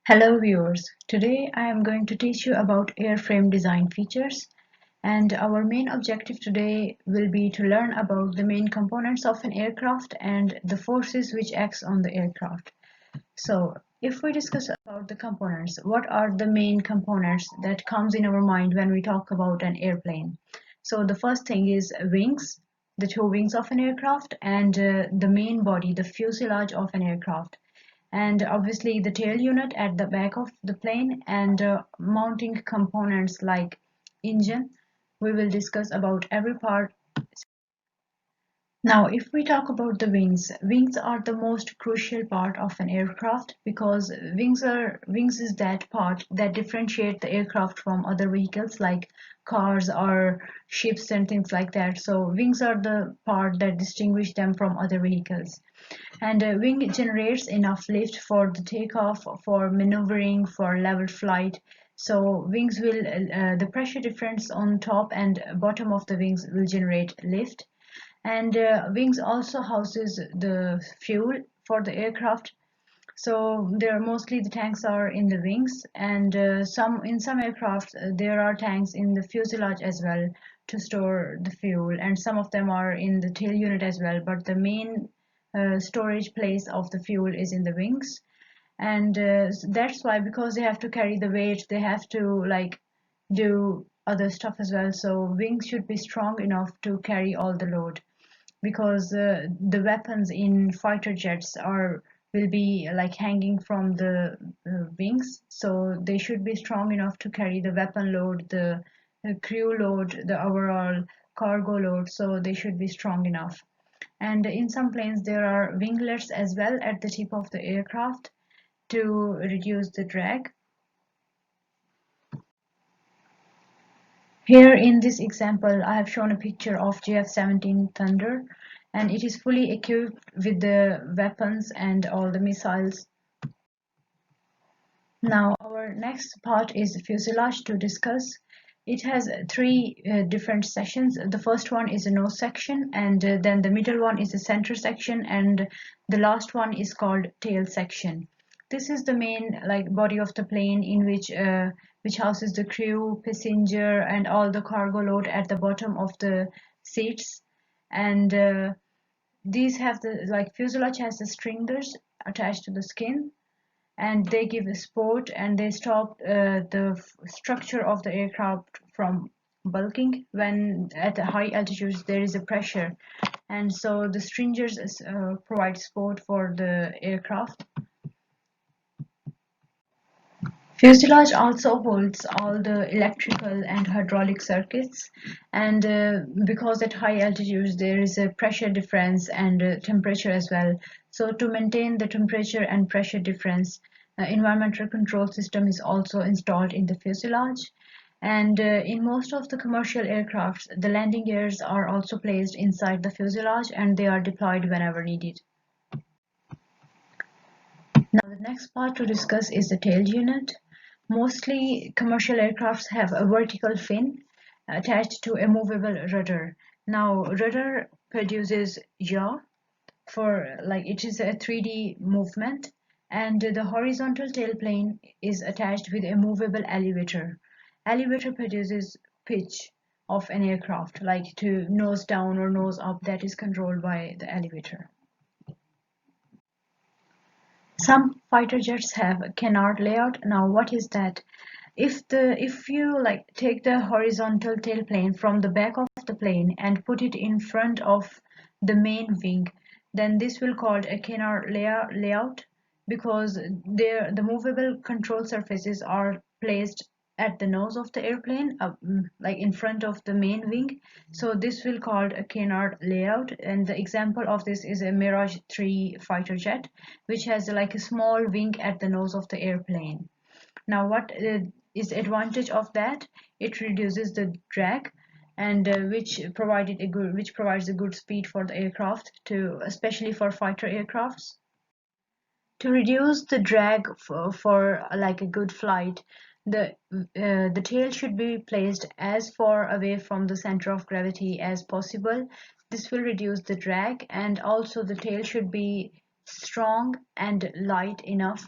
Hello viewers, today I am going to teach you about airframe design features, and our main objective today will be to learn about the main components of an aircraft and the forces which acts on the aircraft. So if we discuss about the components, what are the main components that comes in our mind when we talk about an airplane? So the first thing is wings, the two wings of an aircraft, and the main body, the fuselage of an aircraft, and obviously the tail unit at the back of the plane, and mounting components like engine. We will discuss about every part. Now, if we talk about the wings, wings are the most crucial part of an aircraft because wings is that part that differentiate the aircraft from other vehicles like cars or ships and things like that. So wings are the part that distinguish them from other vehicles. And a wing generates enough lift for the takeoff, for maneuvering, for level flight. So wings will, the pressure difference on top and bottom of the wings will generate lift. And wings also houses the fuel for the aircraft. So there mostly the tanks are in the wings, and some aircraft there are tanks in the fuselage as well to store the fuel, and some of them are in the tail unit as well. But the main storage place of the fuel is in the wings, and that's why, because they have to carry the weight, they have to like do other stuff as well. So wings should be strong enough to carry all the load, because the weapons in fighter jets are will be like hanging from the wings, so they should be strong enough to carry the weapon load, the crew load, the overall cargo load, so they should be strong enough. And in some planes there are winglets as well at the tip of the aircraft to reduce the drag. Here in this example, I have shown a picture of JF-17 Thunder, and it is fully equipped with the weapons and all the missiles. Now, our next part is the fuselage to discuss. It has three different sections. The first one is a nose section, and then the middle one is the center section, and the last one is called tail section. This is the main like body of the plane, in which houses the crew, passenger, and all the cargo load at the bottom of the seats. And these have the like fuselage has the stringers attached to the skin, and they give a support, and they stop the structure of the aircraft from bulking when at the high altitudes there is a pressure, and so the stringers provide support for the aircraft. Fuselage also holds all the electrical and hydraulic circuits, and because at high altitudes there is a pressure difference and temperature as well. So to maintain the temperature and pressure difference, environmental control system is also installed in the fuselage. And in most of the commercial aircrafts, the landing gears are also placed inside the fuselage, and they are deployed whenever needed. Now the next part to discuss is the tail unit. Mostly commercial aircrafts have a vertical fin attached to a movable rudder. Now rudder produces yaw, for like it is a 3D movement, and the horizontal tailplane is attached with a movable elevator. Elevator produces pitch of an aircraft, like to nose down or nose up, that is controlled by the elevator. Some fighter jets have a canard layout. Now, what is that? If you like take the horizontal tailplane from the back of the plane and put it in front of the main wing, then this will called a canard layout, because the movable control surfaces are placed at the nose of the airplane, like in front of the main wing. So this will called a canard layout, and the example of this is a Mirage 3 fighter jet, which has like a small wing at the nose of the airplane. Now, what is advantage of that? It reduces the drag, and which provides a good speed for the aircraft, to especially for fighter aircrafts. To reduce the drag for like a good flight, the tail should be placed as far away from the center of gravity as possible. This will reduce the drag, and also the tail should be strong and light enough.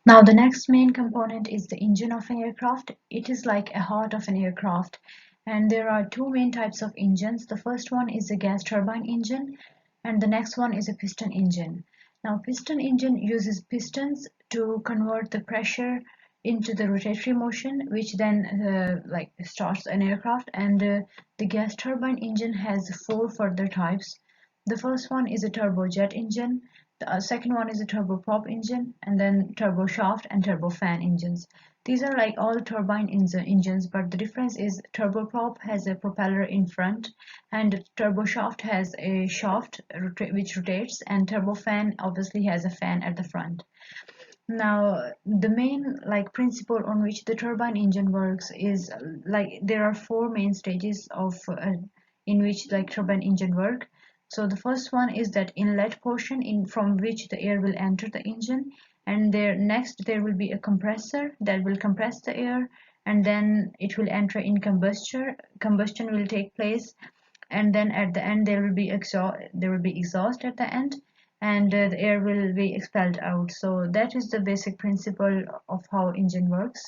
Now, the next main component is the engine of an aircraft. It is like a heart of an aircraft, and there are two main types of engines. The first one is a gas turbine engine, and the next one is a piston engine. Now, piston engine uses pistons to convert the pressure into the rotatory motion, which then starts an aircraft. And the gas turbine engine has four further types. The first one is a turbojet engine. The second one is a turboprop engine, and then turboshaft and turbofan engines. These are like all turbine engines, but the difference is turboprop has a propeller in front, and turboshaft has a shaft which rotates, and turbofan obviously has a fan at the front. Now, the main principle on which the turbine engine works is there are four main stages of in which turbine engine work. So the first one is that inlet portion in from which the air will enter the engine, and there will be a compressor that will compress the air, and then it will enter in combustion. Combustion will take place, and then at the end there will be exhaust at the end, and the air will be expelled out. So that is the basic principle of how engine works.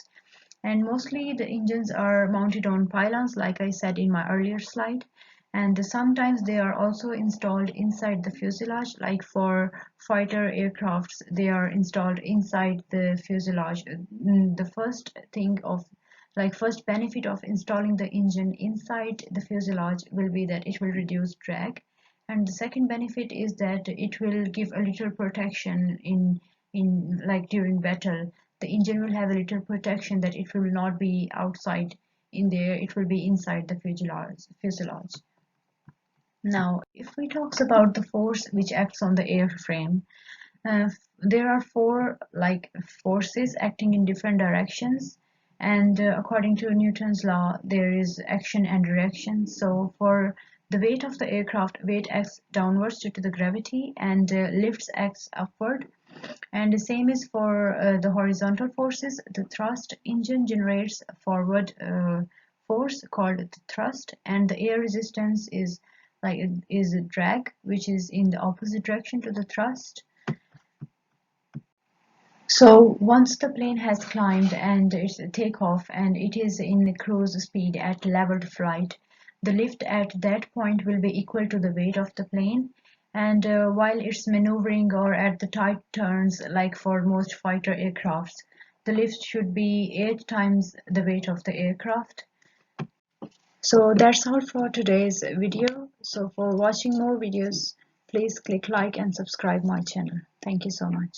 And mostly the engines are mounted on pylons, like I said in my earlier slide, and sometimes they are also installed inside the fuselage, like for fighter aircrafts they are installed inside the fuselage. The first thing of first benefit of installing the engine inside the fuselage will be that it will reduce drag, and the second benefit is that it will give a little protection in during battle. The engine will have a little protection that it will not be outside in there, it will be inside the fuselage. Now, if we talk about the force which acts on the airframe, there are four forces acting in different directions, and according to Newton's law, there is action and reaction. So for the weight of the aircraft, weight acts downwards due to the gravity, and lifts acts upward. And the same is for the horizontal forces. The thrust engine generates a forward force called the thrust, and the air resistance is a drag, which is in the opposite direction to the thrust. So once the plane has climbed and it's a takeoff and it is in cruise speed at leveled flight, the lift at that point will be equal to the weight of the plane. And while it's maneuvering or at the tight turns, like for most fighter aircrafts, the lift should be 8 times the weight of the aircraft. So that's all for today's video. So for watching more videos, please click like and subscribe my channel. Thank you so much.